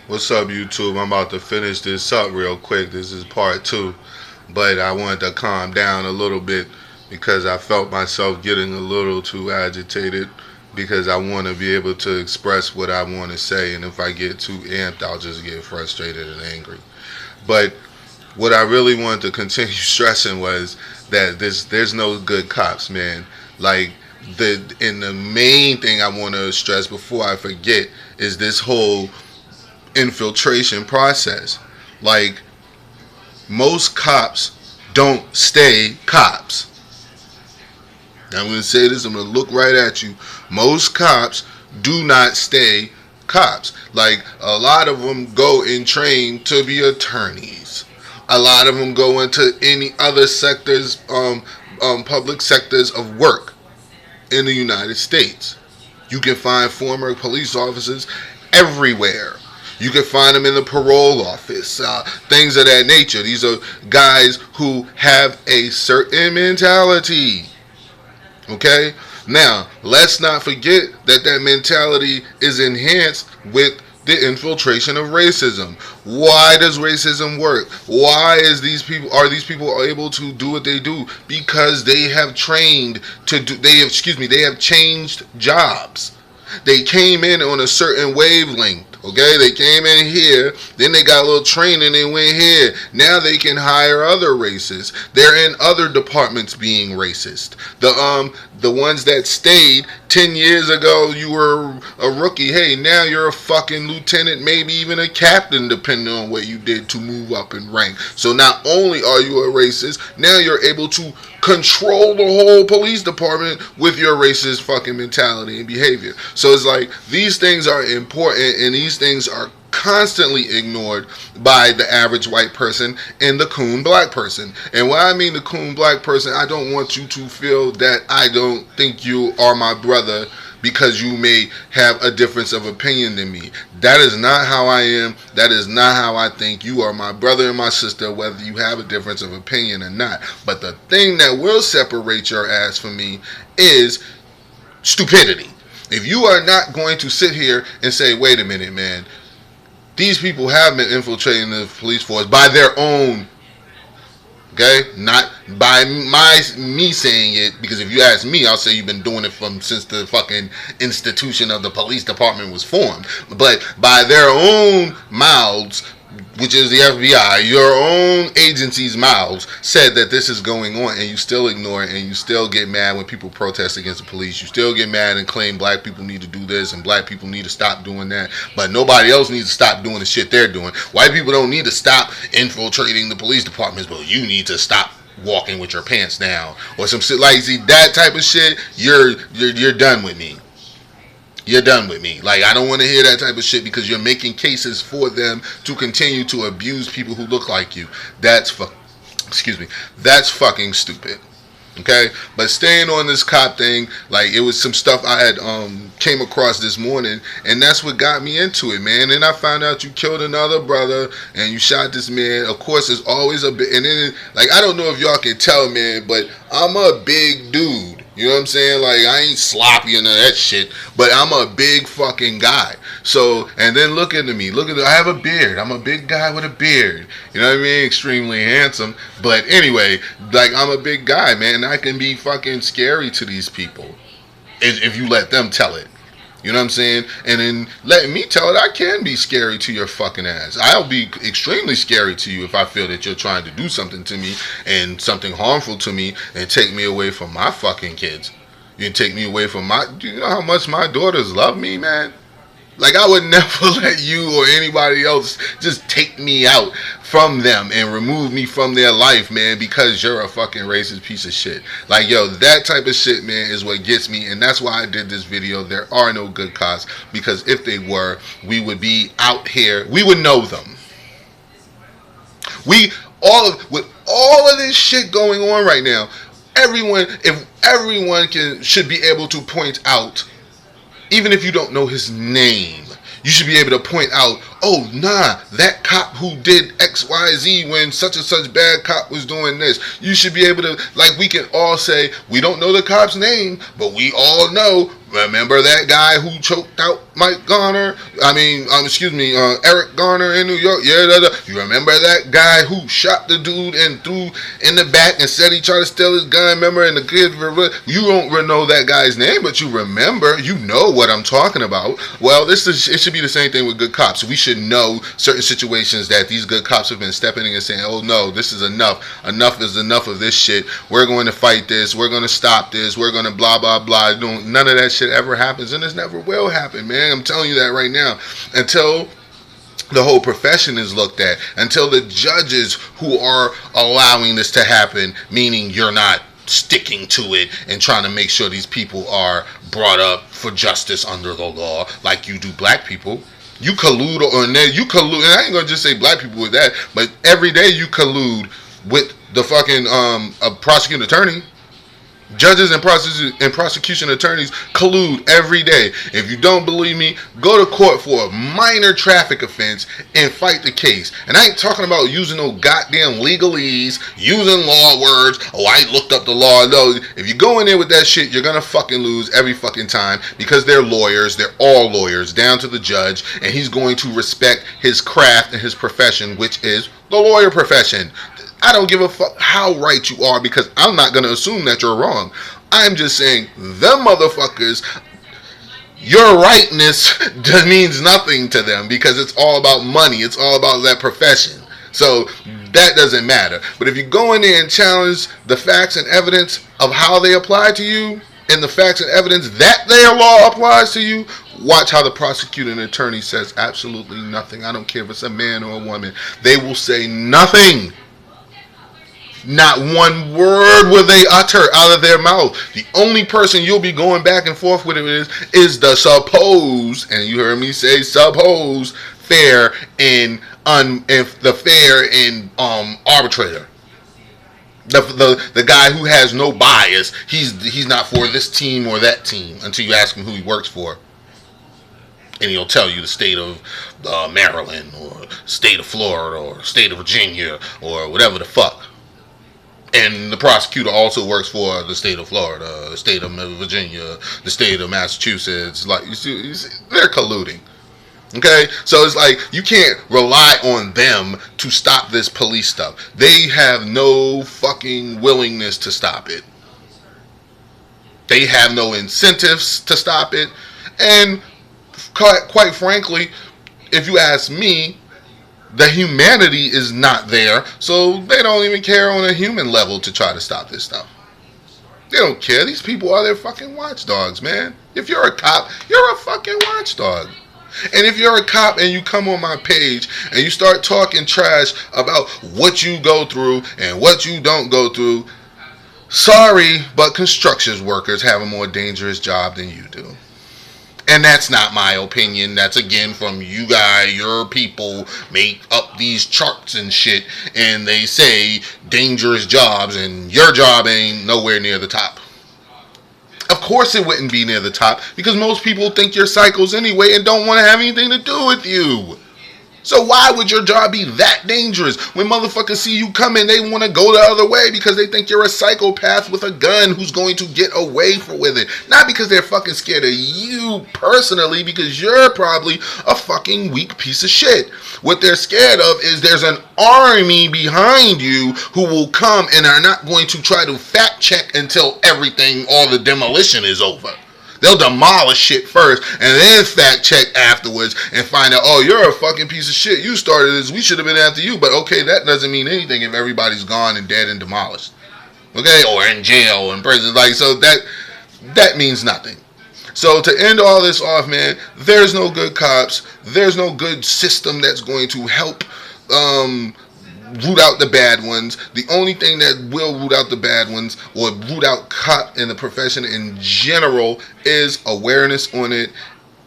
What's up, YouTube? I'm about to finish this up real quick. This is part two, but I wanted to calm down a little bit because I felt myself getting a little too agitated because I want to be able to express what I want to say, and if I get too amped, I'll just get frustrated and angry. But what I really wanted to continue stressing was that there's no good cops, man. Like the main thing I want to stress before I forget is this whole infiltration process. Like, most cops don't stay cops. I'm going to say this, I'm going to look right at you. Most cops do not stay cops. Like, a lot of them go and train to be attorneys. A lot of them go into any other sectors, public sectors of work in the United States. You can find former police officers everywhere. You can find them in the parole office, things of that nature. These are guys who have a certain mentality. Okay? Now, let's not forget that that mentality is enhanced with the infiltration of racism. Why does racism work? Why is these people able to do what they do? Because they have trained to do they have changed jobs. They came in on a certain wavelength. Okay, they came in here, then they got a little training, they went here. Now they can hire other races. They're in other departments being racist. The ones that stayed 10 years ago, you were a rookie. Hey, now you're a fucking lieutenant, maybe even a captain, depending on what you did to move up in rank. So not only are you a racist, now you're able to control the whole police department with your racist fucking mentality and behavior. So it's like, these things are important, and these things are constantly ignored by the average white person and the coon black person. And when I mean the coon black person, I don't want you to feel that I don't think you are my brother because you may have a difference of opinion than me. That is not how I am. That is not how I think. You are my brother and my sister, whether you have a difference of opinion or not. But the thing that will separate your ass from me is stupidity. If you are not going to sit here and say, wait a minute, man, these people have been infiltrating the police force by their own, okay? Not by me saying it, because if you ask me, I'll say you've been doing it since the fucking institution of the police department was formed. But by their own mouths, which is the FBI, your own agency's mouths, said that this is going on, and you still ignore it, and you still get mad when people protest against the police. You still get mad and claim black people need to do this and black people need to stop doing that, but nobody else needs to stop doing the shit they're doing. White people don't need to stop infiltrating the police departments, but you need to stop walking with your pants down or some shit. Like, see, that type of shit, you're done with me. You're done with me. Like, I don't want to hear that type of shit because you're making cases for them to continue to abuse people who look like you. That's fucking stupid. Okay? But staying on this cop thing, like, it was some stuff I had came across this morning, and that's what got me into it, man. And I found out you killed another brother and you shot this man. Of course, there's always a bit, and then, like, I don't know if y'all can tell, man, but I'm a big dude. You know what I'm saying? Like, I ain't sloppy or none of that shit, but I'm a big fucking guy. So, and then look at me. I have a beard. I'm a big guy with a beard. You know what I mean? Extremely handsome. But anyway, like, I'm a big guy, man. I can be fucking scary to these people if you let them tell it. You know what I'm saying? And then letting me tell it, I can be scary to your fucking ass. I'll be extremely scary to you if I feel that you're trying to do something to me and something harmful to me and take me away from my fucking kids. You can take me away from do you know how much my daughters love me, man? Like, I would never let you or anybody else just take me out from them and remove me from their life, man, because you're a fucking racist piece of shit. Like, yo, that type of shit, man, is what gets me, and that's why I did this video. There are no good cops, because if they were, we would be out here. We would know them. With all of this shit going on right now, if everyone should be able to point out, even if you don't know his name, you should be able to point out, oh, nah, that cop who did XYZ when such and such bad cop was doing this. You should be able to, like, we can all say, we don't know the cop's name, but we all know, remember that guy who choked out Mike Garner, excuse me, Eric Garner in New York. Yeah, you remember that guy who shot the dude and threw in the back and said he tried to steal his gun? Remember? And the kids, you don't know that guy's name, but you remember, you know what I'm talking about. Well, it should be the same thing with good cops. We should know certain situations that these good cops have been stepping in and saying, oh no, this is enough. Enough is enough of this shit. We're going to fight this. We're going to stop this. We're going to blah, blah, blah. None of that shit ever happens, and it never will happen, man. I'm telling you that right now. Until the whole profession is looked at, until the judges who are allowing this to happen, meaning you're not sticking to it and trying to make sure these people are brought up for justice under the law like you do black people. You collude, and I ain't gonna just say black people with that, but every day you collude with the fucking prosecuting attorney. Judges and prosecution attorneys collude every day. If you don't believe me, go to court for a minor traffic offense and fight the case. And I ain't talking about using no goddamn legalese, using law words. Oh, I looked up the law. No, if you go in there with that shit, you're gonna fucking lose every fucking time, because they're lawyers. They're all lawyers, down to the judge, and he's going to respect his craft and his profession, which is the lawyer profession. I don't give a fuck how right you are, because I'm not going to assume that you're wrong. I'm just saying, them motherfuckers, your rightness means nothing to them, because it's all about money. It's all about that profession. So that doesn't matter. But if you go in there and challenge the facts and evidence of how they apply to you, and the facts and evidence that their law applies to you, watch how the prosecuting attorney says absolutely nothing. I don't care if it's a man or a woman. They will say nothing. Not one word will they utter out of their mouth. The only person you'll be going back and forth with is the supposed, and you heard me say supposed, fair and arbitrator. The guy who has no bias. He's not for this team or that team until you ask him who he works for. And he'll tell you the state of Maryland or state of Florida or state of Virginia or whatever the fuck. And the prosecutor also works for the state of Florida, the state of Virginia, the state of Massachusetts. Like, you see, they're colluding. Okay? So it's like, you can't rely on them to stop this police stuff. They have no fucking willingness to stop it. They have no incentives to stop it. And quite frankly, if you ask me, the humanity is not there, so they don't even care on a human level to try to stop this stuff. They don't care. These people are their fucking watchdogs, man. If you're a cop, you're a fucking watchdog. And if you're a cop and you come on my page and you start talking trash about what you go through and what you don't go through, sorry, but construction workers have a more dangerous job than you do. And that's not my opinion. That's again from you guys. Your people make up these charts and shit, and they say dangerous jobs, and your job ain't nowhere near the top. Of course it wouldn't be near the top, because most people think you're psychos anyway and don't want to have anything to do with you. So why would your job be that dangerous? When motherfuckers see you coming, they want to go the other way because they think you're a psychopath with a gun who's going to get away with it. Not because they're fucking scared of you personally, because you're probably a fucking weak piece of shit. What they're scared of is there's an army behind you who will come and are not going to try to fact check until everything, all the demolition is over. They'll demolish shit first and then fact check afterwards and find out, oh, you're a fucking piece of shit. You started this. We should have been after you. But okay, that doesn't mean anything if everybody's gone and dead and demolished. Okay? Or in jail or in prison. Like, so that means nothing. So to end all this off, man, there's no good cops. There's no good system that's going to help root out the bad ones. The only thing that will root out the bad ones, or root out cop in the profession in general, is awareness on it,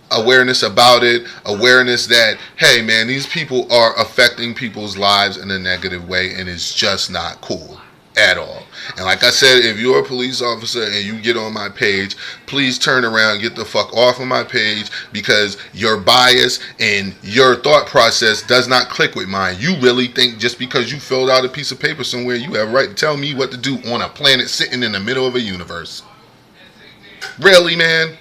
awareness about it, awareness that, hey man, these people are affecting people's lives in a negative way, and it's just not cool at all. And like I said, if you're a police officer and you get on my page, please turn around, get the fuck off of my page, because your bias and your thought process does not click with mine. You really think just because you filled out a piece of paper somewhere, you have a right to tell me what to do on a planet sitting in the middle of a universe? Really, man?